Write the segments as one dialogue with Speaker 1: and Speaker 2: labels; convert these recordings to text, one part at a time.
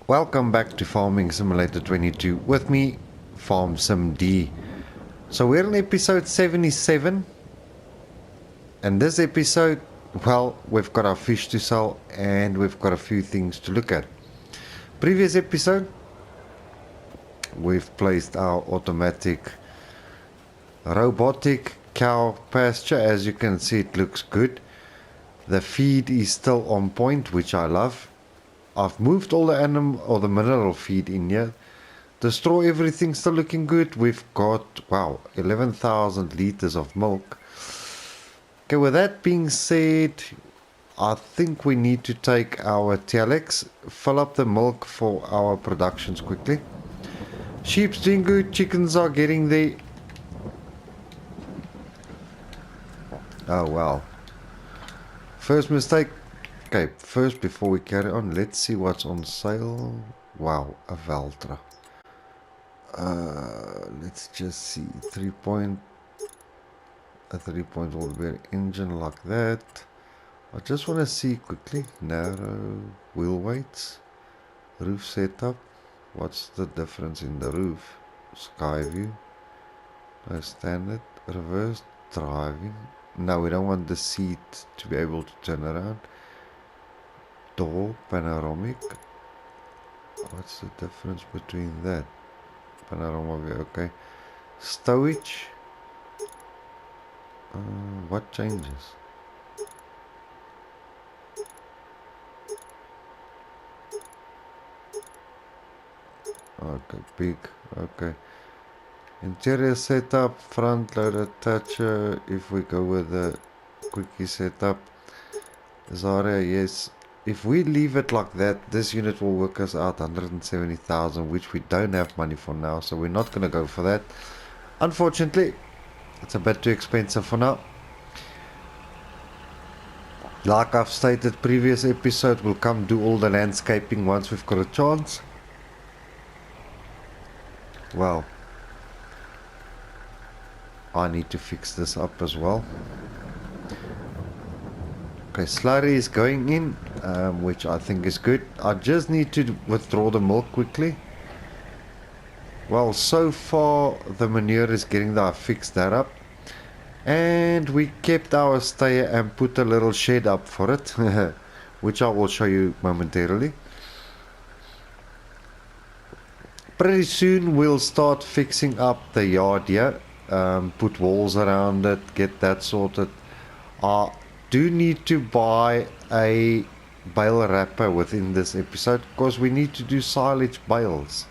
Speaker 1: Welcome back to Farming Simulator 22 with me, Farm Sim D. So we're in episode 77, and this episode, well, we've got our fish to sell and we've got a few things to look at. Previous episode, we've placed our automatic robotic cow pasture. As you can see, it looks good. The feed is still on point, which I love. I've moved all the animal or the mineral feed in here. The straw, everything's still looking good. We've got, wow, 11,000 liters of milk. Okay, with that being said, I think we need to take our Telex, fill up the milk for our productions quickly. Sheep's doing good, chickens are getting there. Oh, wow. First mistake. Okay, first before we carry on, let's see what's on sale. Wow, a Valtra. Let's just see. 3-point, a 3-point all bearing engine like that. I just want to see quickly. Narrow wheel weights, roof setup. What's the difference in the roof? Sky view, no standard, reverse driving. No, we don't want the seat to be able to turn around. Door panoramic. What's the difference between that? Panorama view, okay. Stowage. What changes? Okay, big. Okay. Interior setup, front load attacher. If we go with the quickie setup, Zarya, yes. If we leave it like that, this unit will work us out 170,000, which we don't have money for now, so we're not going to go for that. Unfortunately, it's a bit too expensive for now. Like I've stated previous episode, we'll come do all the landscaping once we've got a chance. Well, I need to fix this up as well. Okay, slurry is going in, which I think is good. I just need to withdraw the milk quickly. Well, so far the manure is getting there. I fixed that up. And we kept our stayer and put a little shed up for it, which I will show you momentarily. Pretty soon we'll start fixing up the yard here. Put walls around it, get that sorted. I do need to buy a bale wrapper within this episode because we need to do silage bales.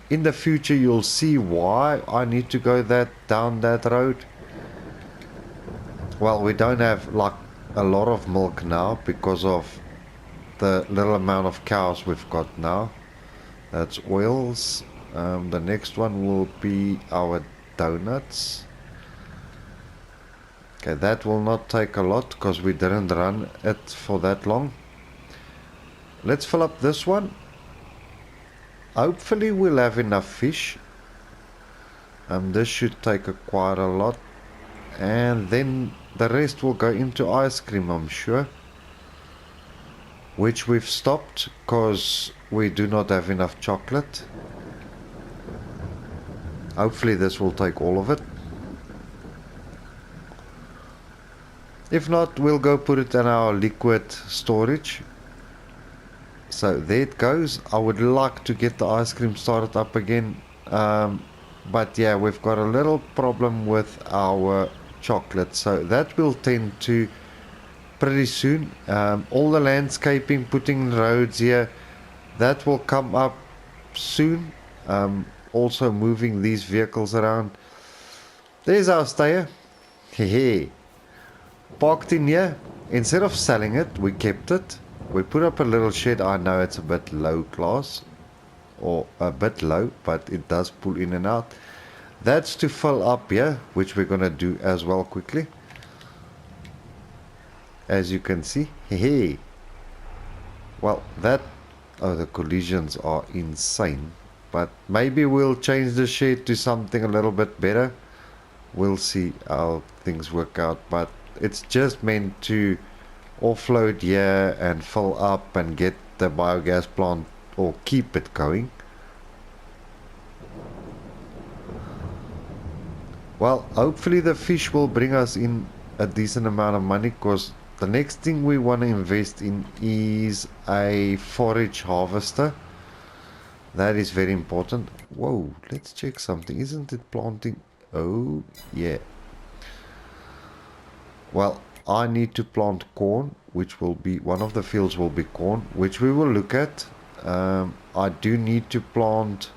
Speaker 1: In the future you'll see why I need to go down that road. Well, we don't have like a lot of milk now because of the little amount of cows we've got now. That's oils. The next one will be our donuts. Okay, that will not take a lot because we didn't run it for that long. Let's fill up this one. Hopefully we'll have enough fish. This should take quite a lot. And then the rest will go into ice cream, I'm sure. Which we've stopped because we do not have enough chocolate. Hopefully this will take all of it. If not, we'll go put it in our liquid storage. So there it goes. I would like to get the ice cream started up again. But yeah, we've got a little problem with our chocolate. So that will tend to pretty soon. All the landscaping, putting roads here, that will come up soon. Also moving these vehicles around. There's our stayer. Hehe. Parked in here. Instead of selling it, we kept it. We put up a little shed. I know it's a bit low class, or a bit low, but it does pull in and out. That's to fill up here, which we're going to do as well quickly. As you can see. Hey. Well, that... Oh, the collisions are insane. But maybe we'll change the shed to something a little bit better. We'll see how things work out. But it's just meant to offload here and fill up and get the biogas plant or keep it going. Well, hopefully the fish will bring us in a decent amount of money, because the next thing we want to invest in is a forage harvester. That is very important. Whoa, let's check something. Isn't it planting? Oh, yeah. Well, I need to plant corn, which will be, one of the fields will be corn, which we will look at. I do need to plant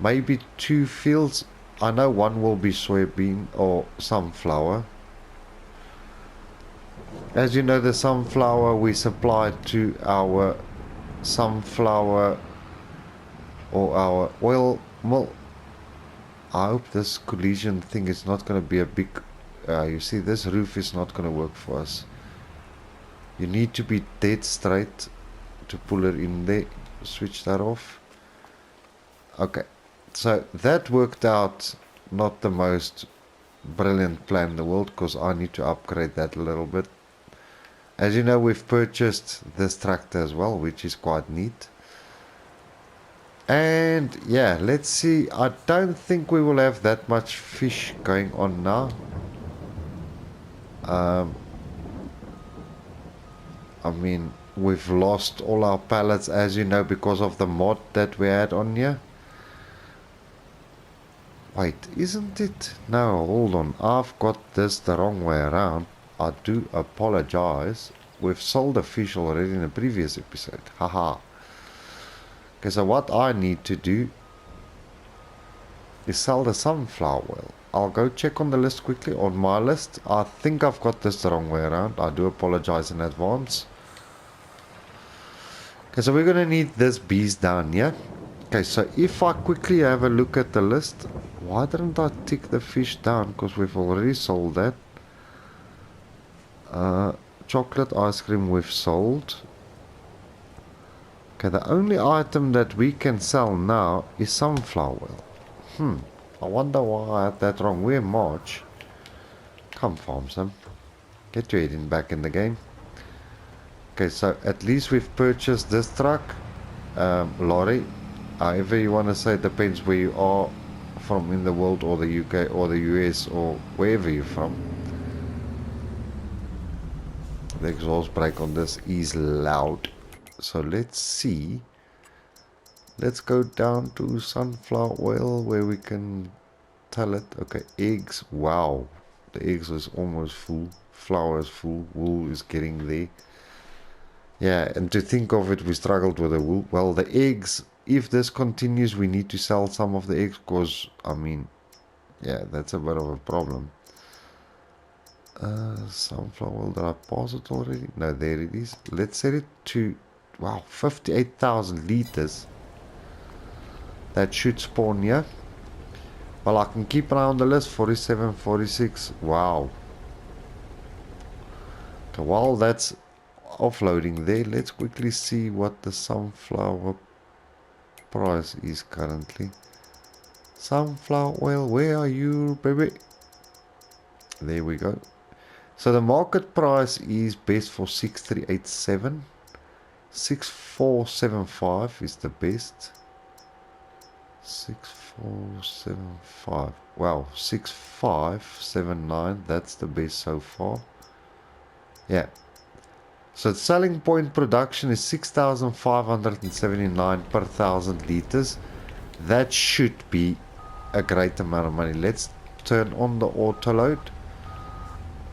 Speaker 1: maybe 2 fields. I know one will be soybean or sunflower. As you know, the sunflower we supply to our sunflower or our oil mill. I hope this collision thing is not going to be a big... you see, this roof is not going to work for us. You need to be dead straight to pull it in there. Switch that off. Okay, so that worked out not the most brilliant plan in the world, because I need to upgrade that a little bit. As you know, we've purchased this tractor as well, which is quite neat. And yeah, let's see. I don't think we will have that much fish going on now. I mean, we've lost all our pallets, as you know, because of the mod that we had on here. Wait, isn't it? No, hold on. I've got this the wrong way around. I do apologize. We've sold a fish already in a previous episode. Haha. Okay, so what I need to do is sell the sunflower oil. I'll go check on the list quickly. On my list, I think I've got this the wrong way around. I do apologize in advance. Okay, so we're going to need this beast down here. Okay, so if I quickly have a look at the list, why didn't I tick the fish down? Because we've already sold that. Chocolate ice cream we've sold. Okay, the only item that we can sell now is sunflower oil. I wonder why I had that wrong. We're in March. Come farm some. Get your head in back in the game. Okay, so at least we've purchased this truck. Lorry. However you want to say, it depends where you are from in the world, or the UK or the US or wherever you're from. The exhaust brake on this is loud. So let's see. Let's go down to sunflower oil where we can tell it. Okay, eggs. Wow, the eggs is almost full. Flour is full. Wool is getting there. Yeah, and to think of it, we struggled with the wool. Well, the eggs, if this continues, we need to sell some of the eggs, because, I mean, yeah, that's a bit of a problem. Sunflower oil, did I pause it already? No, there it is. Let's set it to, wow, 58,000 liters. That should spawn here. Well, I can keep an eye on the list. 47, 46. Wow. Okay, while that's offloading there, let's quickly see what the sunflower price is currently. Sunflower oil, where are you, baby? There we go. So the market price is best for 6387. 6475 is the best. 6475. Wow, 6579. That's the best so far. Yeah. So the selling point production is 6,579 per 1,000 liters. That should be a great amount of money. Let's turn on the auto load.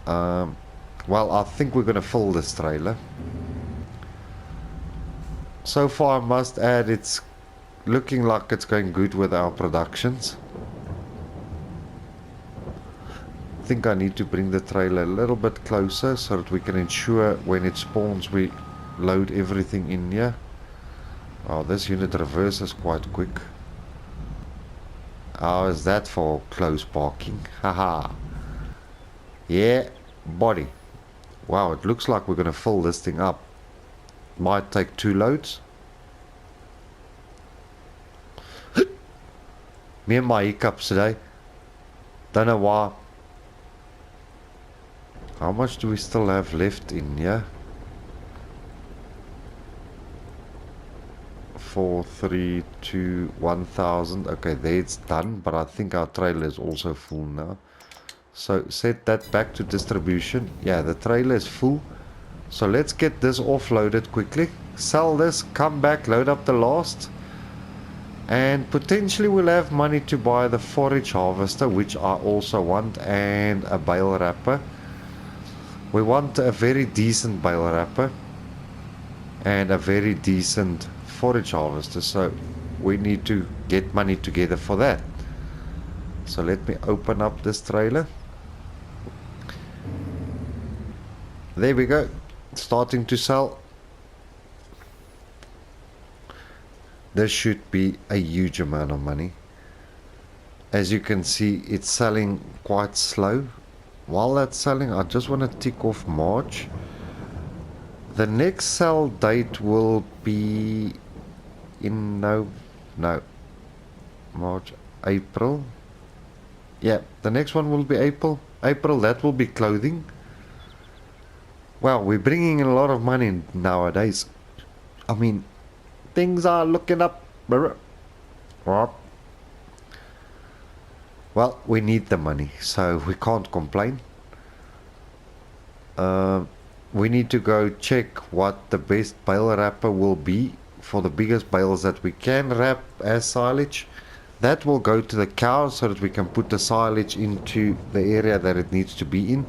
Speaker 1: Well, I think we're going to fill this trailer. So far, I must add, it's looking like it's going good with our productions. I think I need to bring the trailer a little bit closer so that we can ensure when it spawns we load everything in here. Oh, this unit reverses quite quick. How is that for close parking? Haha. Yeah, body. Wow, it looks like we're going to fill this thing up. Might take 2 loads. Me and my hiccups today. Don't know why. How much do we still have left in here? 4, 3, 2, 1,000. Okay, there it's done, but I think our trailer is also full now. So set that back to distribution. Yeah, the trailer is full. So let's get this offloaded quickly. Sell this, come back, load up the last. And potentially we'll have money to buy the forage harvester, which I also want, and a bale wrapper. We want a very decent bale wrapper and a very decent forage harvester, so we need to get money together for that. So let me open up this trailer. There we go, starting to sell. This should be a huge amount of money. As you can see, it's selling quite slow. While that's selling, I just want to tick off March. The next sell date will be in March, April. Yeah, the next one will be April. That will be clothing. Well, we're bringing in a lot of money nowadays. I mean, things are looking up. Well, we need the money, so we can't complain. We need to go check what the best bale wrapper will be for the biggest bales that we can wrap as silage. That will go to the cows so that we can put the silage into the area that it needs to be in.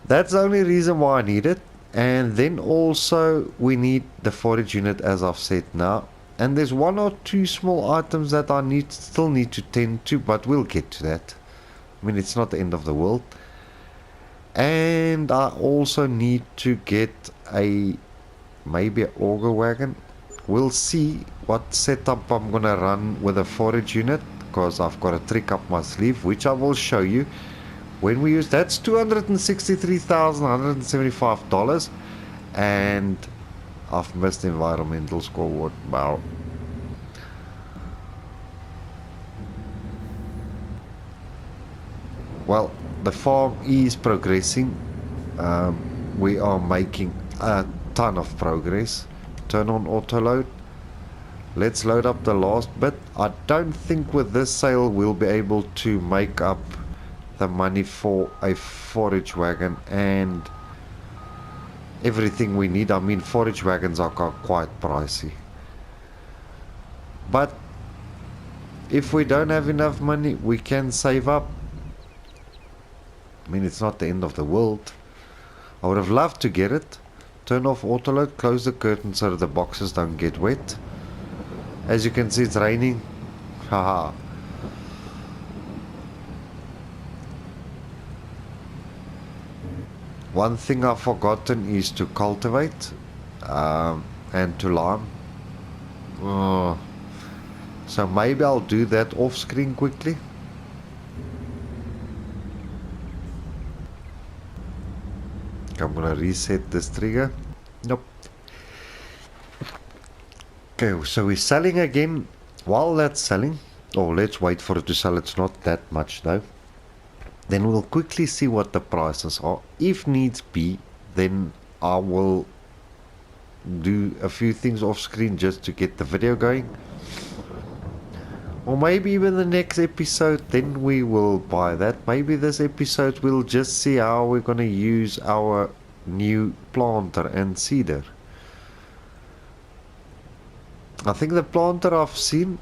Speaker 1: That's the only reason why I need it. And then also we need the forage unit, as I've said now. And there's one or two small items that I still need to tend to, but we'll get to that. I mean, it's not the end of the world. And I also need to get maybe an auger wagon. We'll see what setup I'm gonna run with a forage unit, because I've got a trick up my sleeve, which I will show you when we use. That's $263,175, and I've missed the environmental scoreboard. Wow. Well, the farm is progressing. We are making a ton of progress. Turn on auto load. Let's load up the last bit. I don't think with this sale we'll be able to make up the money for a forage wagon and everything we need. I mean, forage wagons are quite pricey. But if we don't have enough money, we can save up. I mean, it's not the end of the world. I would have loved to get it. Turn off autoload, close the curtain so that the boxes don't get wet. As you can see, it's raining. Haha. One thing I've forgotten is to cultivate and to lime. So maybe I'll do that off screen quickly. I'm gonna reset this trigger. Nope. Okay, so we're selling again. While that's selling, let's wait for it to sell. It's not that much though. Then we'll quickly see what the prices are. If needs be, then I will do a few things off screen just to get the video going. Or maybe even the next episode, then we will buy that. Maybe this episode we'll just see how we're going to use our new planter and seeder. I think the planter I've seen,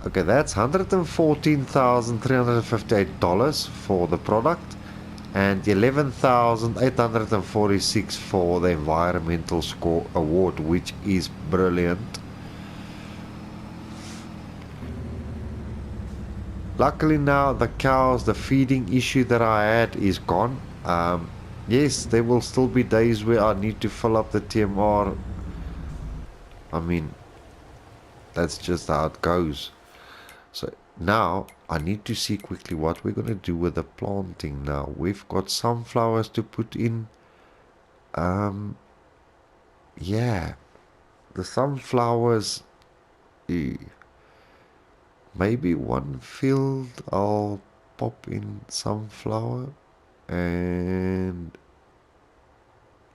Speaker 1: okay, that's $114,358 for the product and $11,846 for the environmental score award, which is brilliant. Luckily now the cows, the feeding issue that I had is gone. Yes, there will still be days where I need to fill up the TMR. I mean, that's just how it goes. So now I need to see quickly what we're going to do with the planting now. We've got sunflowers to put in. Yeah, the sunflowers. Maybe one field I'll pop in sunflower, and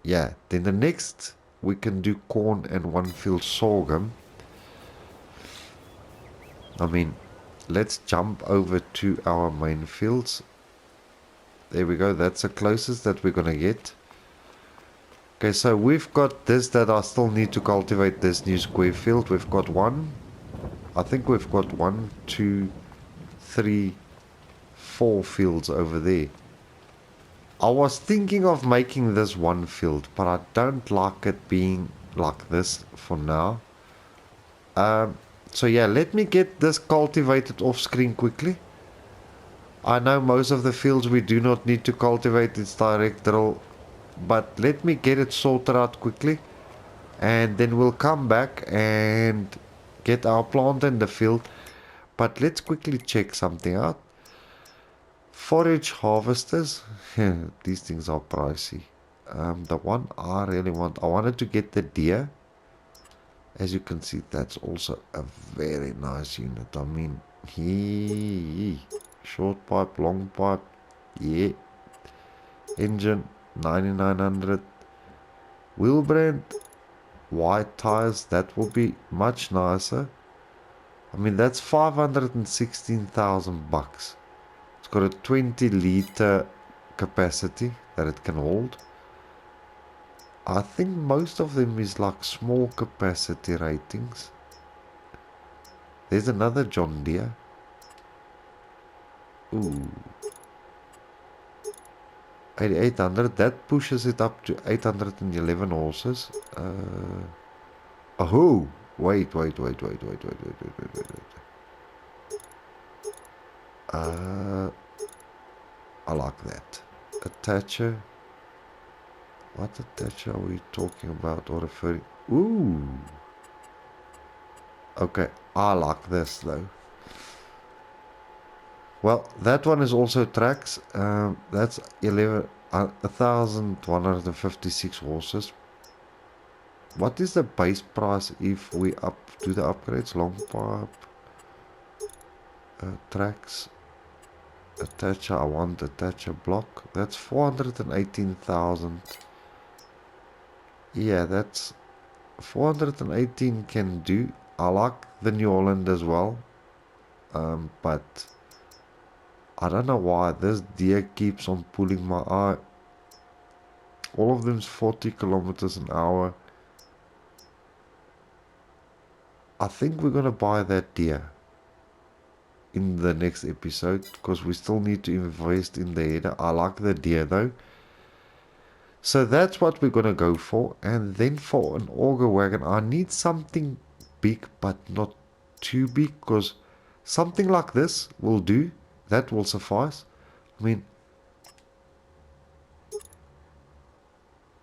Speaker 1: yeah, then the next we can do corn and 1 field sorghum. I mean, let's jump over to our main fields. There we go, that's the closest that we're gonna get. Okay, so we've got this that I still need to cultivate, this new square field. We've got one. I think we've got 1, 2, 3, 4 fields over there. I was thinking of making this 1 field, but I don't like it being like this for now. So yeah, let me get this cultivated off screen quickly. I know most of the fields we do not need to cultivate, it's direct drill, but let me get it sorted out quickly, and then we'll come back and get our plant in the field. But let's quickly check something out. Forage harvesters, these things are pricey. The one I really want, I wanted to get the deer. As you can see, that's also a very nice unit. I mean, short pipe, long pipe, yeah. Engine 9900. Wheel brand, white tires, that will be much nicer. I mean, that's 516,000 bucks. It's got a 20 liter capacity that it can hold. I think most of them is like small capacity ratings. There's another John Deere. Ooh. 8800, that pushes it up to 811 horses. Oh, wait. I like that. Attacher. What attacher are we talking about or referring? Ooh. Okay, I like this though. Well, that one is also tracks. That's 1,156 horses. What is the base price if we do the upgrades? Long pipe, tracks, attacher. I want attacher block. That's 418,000. Yeah, that's 418 can do. I like the New Holland as well, but I don't know why this deer keeps on pulling my eye. All of them's 40 kilometers an hour. I think we're gonna buy that deer in the next episode because we still need to invest in the header. I like the deer though. So that's what we're gonna go for. And then for an auger wagon, I need something big but not too big, because something like this will do. That will suffice. I mean,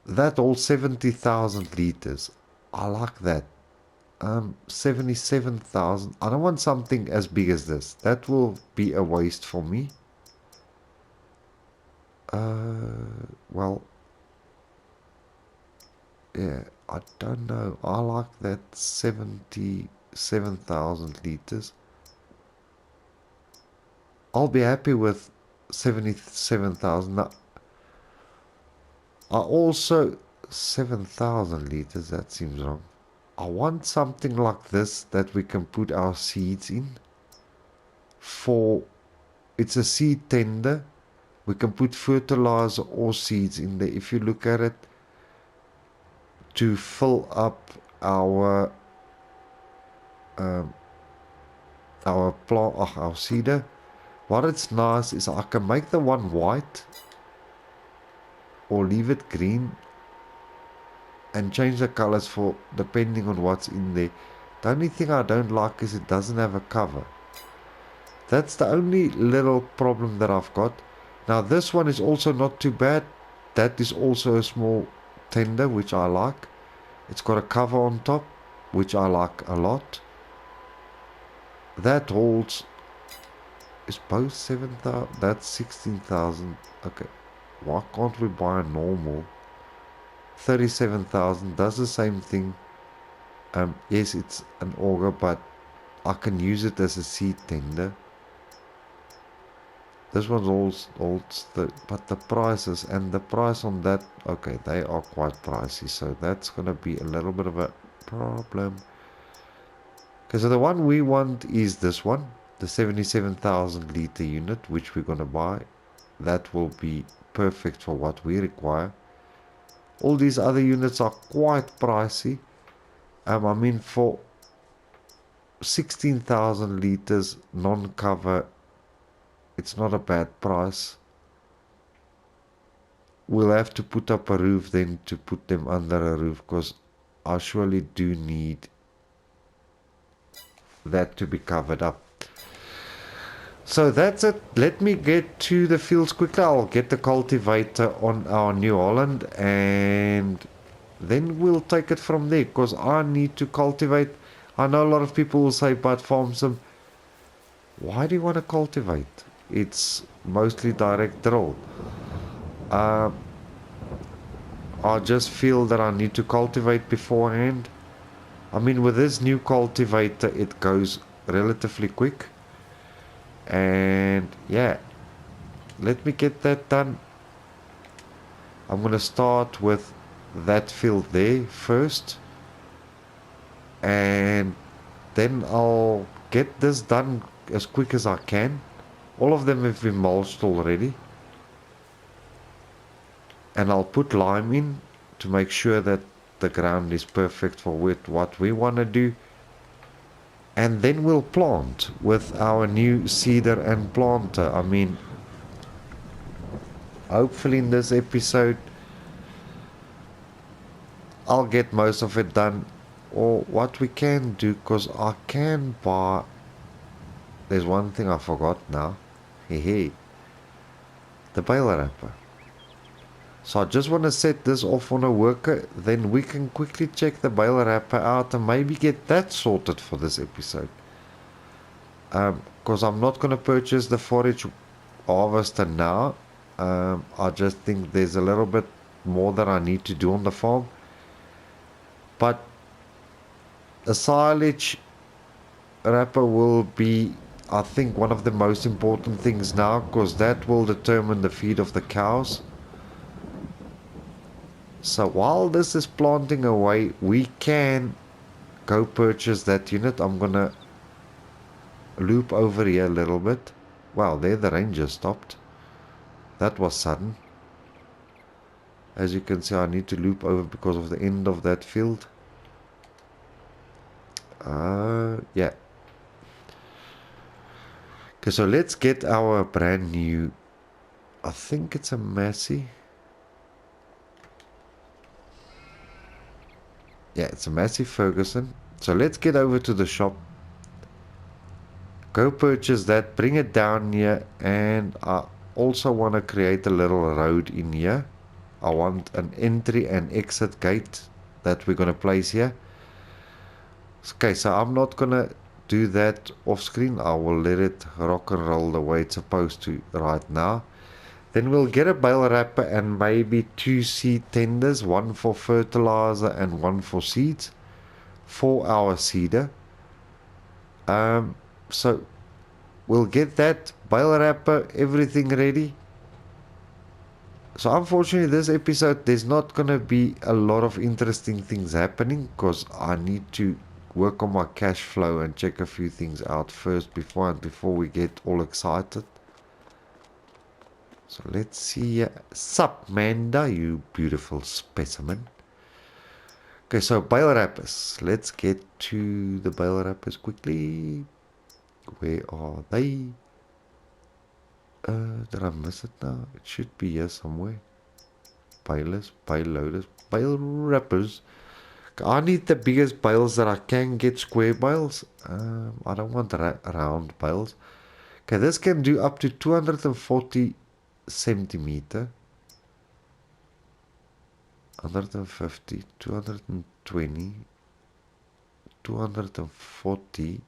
Speaker 1: that all 70,000 liters. I like that. 77,000. I don't want something as big as this. That will be a waste for me. Well, yeah, I don't know. I like that 77,000 liters. I'll be happy with 77,000. Now, I also 7,000 liters. That seems wrong. I want something like this that we can put our seeds in. It's a seed tender. We can put fertilizer or seeds in there. If you look at it, to fill up our plant, our seeder. What it's nice is I can make the one white or leave it green and change the colors for depending on what's in there. The only thing I don't like is it doesn't have a cover. That's the only little problem that I've got. Now this one is also not too bad. That is also a small tender, which I like. It's got a cover on top, which I like a lot. That holds, is both 7,000, that's 16,000. Okay, why can't we buy a normal? 37,000 does the same thing. Yes, it's an auger, but I can use it as a seed tender. This one's all but the prices and the price on that, okay, they are quite pricey, so that's gonna be a little bit of a problem. Okay, so the one we want is this one, the 77,000 liter unit, which we're gonna buy. That will be perfect for what we require. All these other units are quite pricey. I mean, for 16,000 liters non-cover, it's not a bad price. We'll have to put up a roof then to put them under a roof, because I surely do need that to be covered up. So that's it. Let me get to the fields quickly. I'll get the cultivator on our New Holland and then we'll take it from there, because I need to cultivate. I know a lot of people will say, but Farmsim, why do you want to cultivate? It's mostly direct drill. I just feel that I need to cultivate beforehand. I mean, with this new cultivator, it goes relatively quick. And yeah, let me get that done. I'm going to start with that field there first. And then I'll get this done as quick as I can. All of them have been mulched already. And I'll put lime in to make sure that the ground is perfect for what we want to do. And then we'll plant with our new seeder and planter. I mean, hopefully in this episode I'll get most of it done. Or what we can do, because I can buy, there's one thing I forgot now. Hey, the bale wrapper. So I just want to set this off on a worker, then we can quickly check the bale wrapper out and maybe get that sorted for this episode. Because I'm not going to purchase the forage harvester now. I just think there's a little bit more that I need to do on the farm. But the silage wrapper will be, I think, one of the most important things now, because that will determine the feed of the cows. So while this is planting away, we can go purchase that unit. I'm gonna loop over here a little bit. Wow, there the ranger stopped. That was sudden. As you can see, I need to loop over because of the end of that field. Yeah. Okay, so let's get our brand new, I think it's a Massey. Yeah, it's a Massey Ferguson. So let's get over to the shop. Go purchase that, bring it down here, and I also want to create a little road in here. I want an entry and exit gate that we're going to place here. Okay, so I'm not going to do that off screen. I will let it rock and roll the way it's supposed to right now. Then we'll get a bale wrapper and maybe 2 seed tenders, one for fertilizer and one for seeds, for our seeder. So we'll get that bale wrapper, everything ready. So unfortunately this episode there's not gonna be a lot of interesting things happening, because I need to work on my cash flow and check a few things out first before we get all excited. So let's see. Sup, Manda, you beautiful specimen. Okay, so bale wrappers. Let's get to the bale wrappers quickly. Where are they? Did I miss it now? It should be here somewhere. Balers, bale loaders, bale wrappers. I need the biggest bales that I can get, square bales. I don't want round bales. Okay, this can do up to 240 centimeter. 150, 220, 240.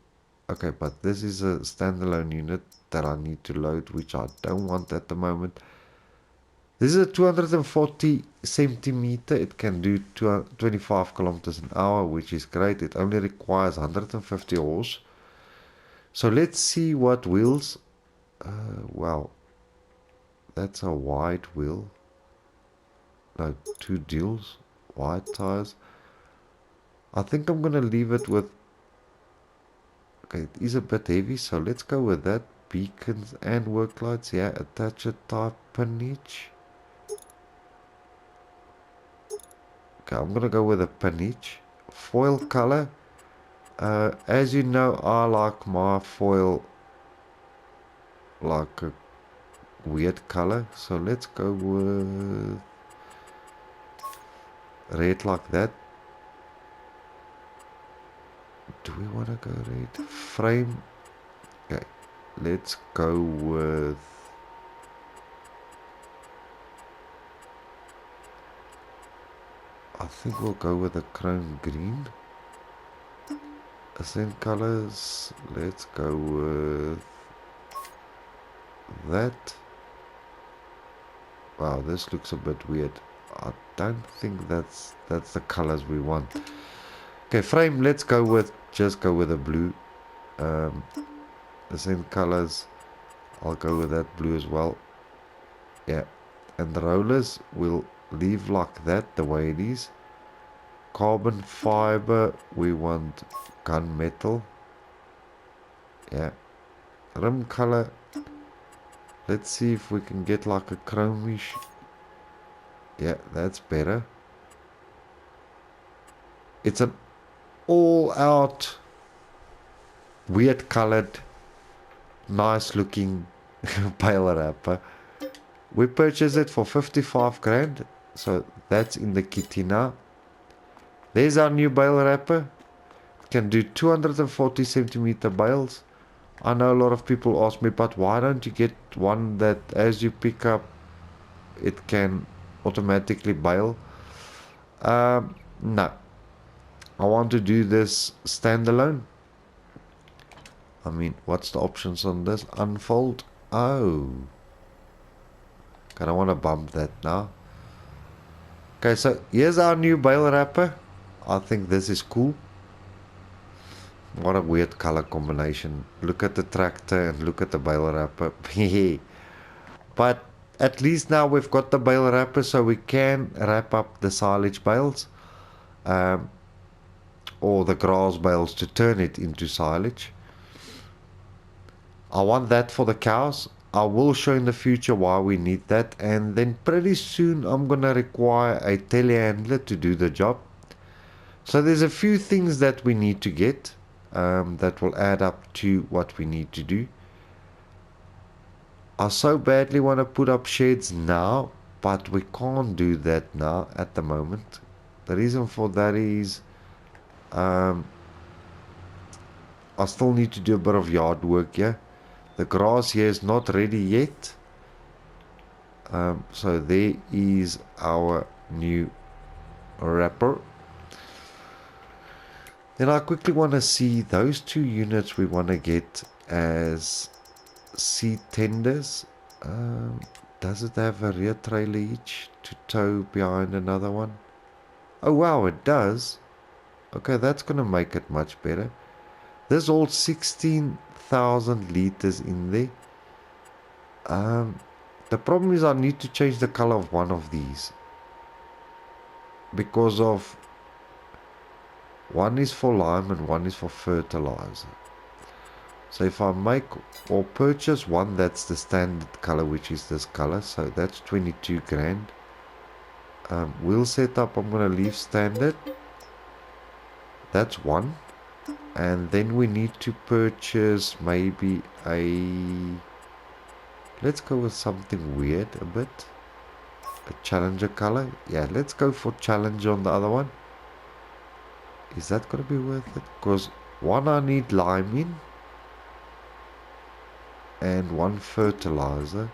Speaker 1: Okay, but this is a standalone unit that I need to load, which I don't want at the moment. This is a 240 centimeter. It can do 25 kilometers an hour, which is great. It only requires 150 horse. So let's see what wheels. Wow. That's a wide wheel. No, 2 deals. Wide tires. I think I'm gonna leave it with... Okay, it is a bit heavy, so let's go with that. Beacons and work lights. Yeah, attach a type pin each. Okay, I'm gonna go with a pin each. Foil color. As you know, I like my foil like a weird color, so let's go with red like that. Do we want to go red? Frame. Okay, let's go with... I think we'll go with a chrome green. Accent colors, let's go with that. Wow, this looks a bit weird. I don't think that's the colors we want. Okay, frame, let's go with, just go with a blue. The same colors, I'll go with that blue as well. Yeah, and the rollers we'll leave like that, the way it is. Carbon fiber, we want gunmetal. Yeah, rim color, let's see if we can get like a chromish. Yeah, that's better. It's an all out weird colored, nice looking Bale wrapper. We purchased it for 55 grand, so that's in the kitty now. There's our new Bale wrapper. It can do 240 centimeter bales. I know a lot of people ask me, but why don't you get one that as you pick up it can automatically bale? No, I want to do this standalone. I mean, what's the options on this? Unfold. Oh, I don't want to bump that now. Okay, so here's our new Bale wrapper. I think this is cool. What a weird color combination. Look at the tractor and look at the Bale wrapper. But at least now we've got the Bale wrapper, so we can wrap up the silage bales. Or the grass bales to turn it into silage. I want that for the cows. I will show in the future why we need that, and then pretty soon I'm gonna require a telehandler to do the job. So there's a few things that we need to get that will add up to what we need to do. I so badly want to put up sheds now, but we can't do that now at the moment. The reason for that is I still need to do a bit of yard work here. The grass here is not ready yet. So there is our new wrapper. Then I quickly want to see those 2 units we want to get as seed tenders. Does it have a rear trailer each to tow behind another one? Oh wow, it does. Okay, that's going to make it much better. There's all 16,000 liters in there. The problem is I need to change the color of one of these. Because of... one is for lime and one is for fertilizer. So if I make or purchase one that's the standard color, which is this color, so that's 22 grand. Wheel setup, I'm going to leave standard. That's one. And then we need to purchase maybe a... let's go with something weird a bit. A Challenger color. Yeah, let's go for Challenger on the other one. Is that going to be worth it? Because one I need lime in. And one fertilizer.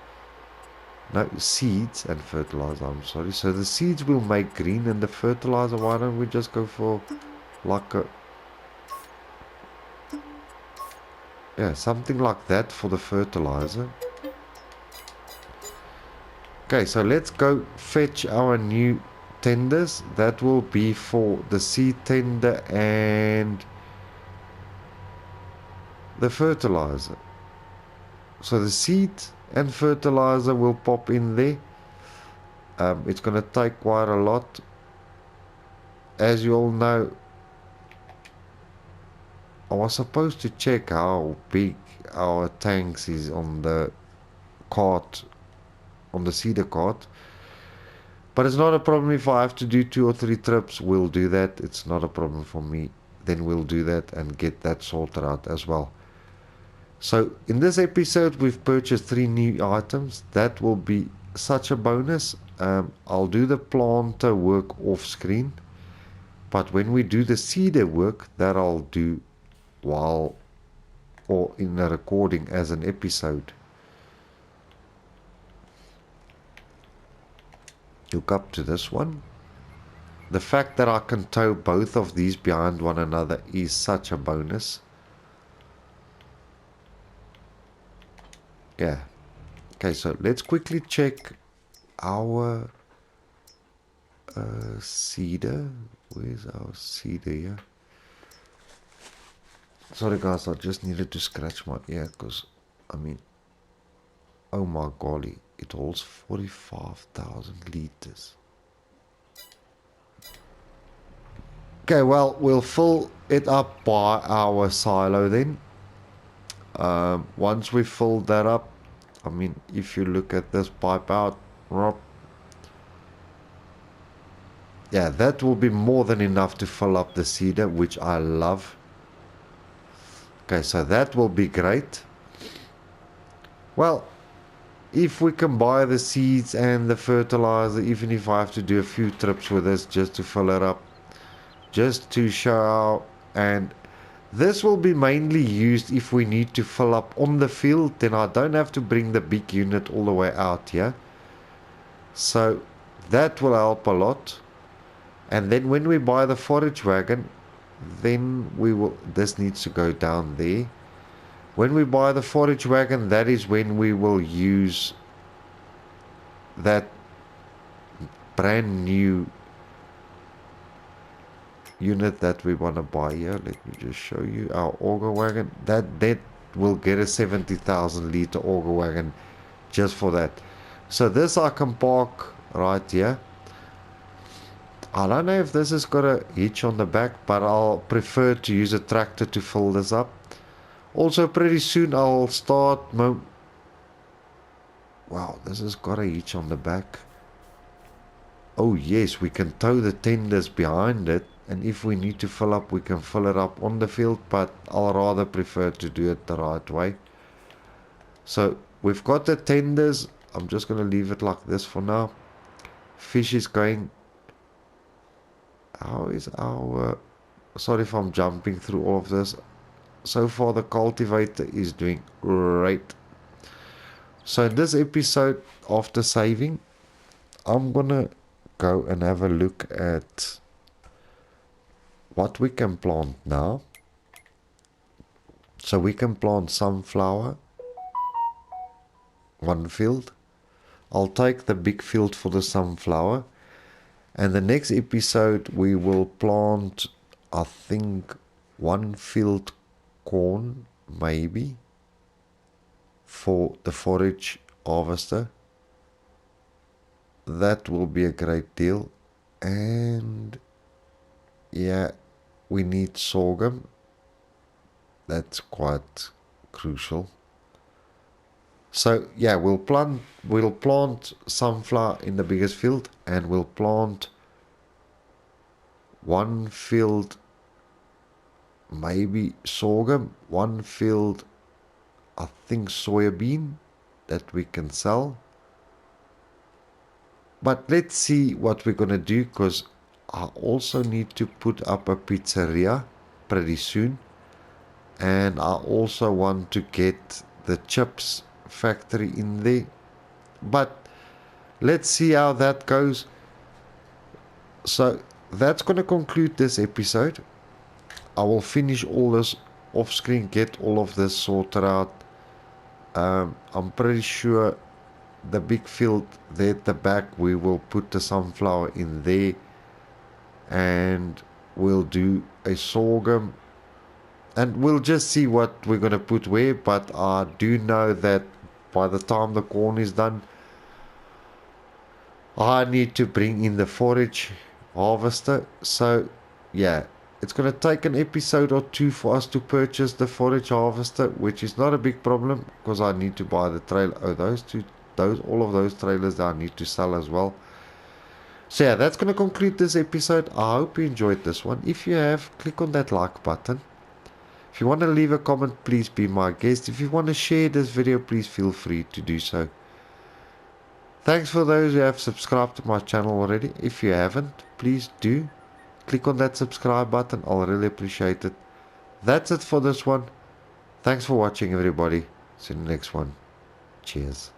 Speaker 1: No, seeds and fertilizer, I'm sorry. So the seeds will make green, and the fertilizer, why don't we just go for like a... yeah, something like that for the fertilizer. Okay, so let's go fetch our new tenders. That will be for the seed tender and the fertilizer. So the seed and fertilizer will pop in there. It's going to take quite a lot. As you all know, I was supposed to check how big our tanks is on the cart, on the seeder cart. But it's not a problem if I have to do 2 or 3 trips. We'll do that. It's not a problem for me. Then we'll do that and get that sorted out as well. So in this episode, we've purchased 3 new items. That will be such a bonus. I'll do the planter work off screen. But when we do the seeder work, that I'll do while or in a recording as an episode. Look up to this one. The fact that I can tow both of these behind one another is such a bonus. Yeah. Okay, so let's quickly check our seeder. Where's our seeder here? Sorry guys, I just needed to scratch my ear because, I mean, oh my golly, it holds 45,000 liters. Okay, well, we'll fill it up by our silo then. Once we fill that up, I mean, if you look at this pipe out, yeah, that will be more than enough to fill up the seeder, which I love. Okay, so that will be great. Well, if we can buy the seeds and the fertilizer, even if I have to do a few trips with this just to fill it up, just to show, and this will be mainly used if we need to fill up on the field, then I don't have to bring the big unit all the way out here. So that will help a lot. And then when we buy the forage wagon, then we will, this needs to go down there. When we buy the forage wagon, that is when we will use that brand new unit that we want to buy here. Let me just show you our auger wagon. That will get a 70,000 liter auger wagon just for that. So this I can park right here. I don't know if this has got a hitch on the back, but I'll prefer to use a tractor to fill this up. Also pretty soon I'll start wow, this has got a hitch on the back. Oh yes, we can tow the tenders behind it, and if we need to fill up, we can fill it up on the field, but I'll rather prefer to do it the right way. So we've got the tenders. I'm just going to leave it like this for now. Fish is going. How is our... Sorry if I'm jumping through all of this. So far the cultivator is doing great. So in this episode, after saving, I'm gonna go and have a look at what we can plant now. So we can plant sunflower, one field. I'll take the big field for the sunflower, and the next episode we will plant, I think, one field corn, maybe, for the forage harvester. That will be a great deal. And yeah, we need sorghum. That's quite crucial. So yeah, we'll plant sunflower in the biggest field, and we'll plant one field maybe sorghum, one field I think soybean that we can sell. But let's see what we're gonna do, because I also need to put up a pizzeria pretty soon, and I also want to get the chips factory in there. But let's see how that goes. So that's going to conclude this episode. I will finish all this off screen, get all of this sorted out. I'm pretty sure the big field there at the back, we will put the sunflower in there, and we'll do a sorghum, and we'll just see what we're going to put where. But I do know that by the time the corn is done, I need to bring in the forage harvester. So yeah, it's going to take an episode or two for us to purchase the forage harvester, which is not a big problem because I need to buy the trailer. Oh, all of those trailers that I need to sell as well. So yeah, that's going to conclude this episode. I hope you enjoyed this one. If you have, click on that like button. If you want to leave a comment, please be my guest. If you want to share this video, please feel free to do so. Thanks for those who have subscribed to my channel already. If you haven't, please do click on that subscribe button. I'll really appreciate it. That's it for this one. Thanks for watching, everybody. See you in the next one. Cheers.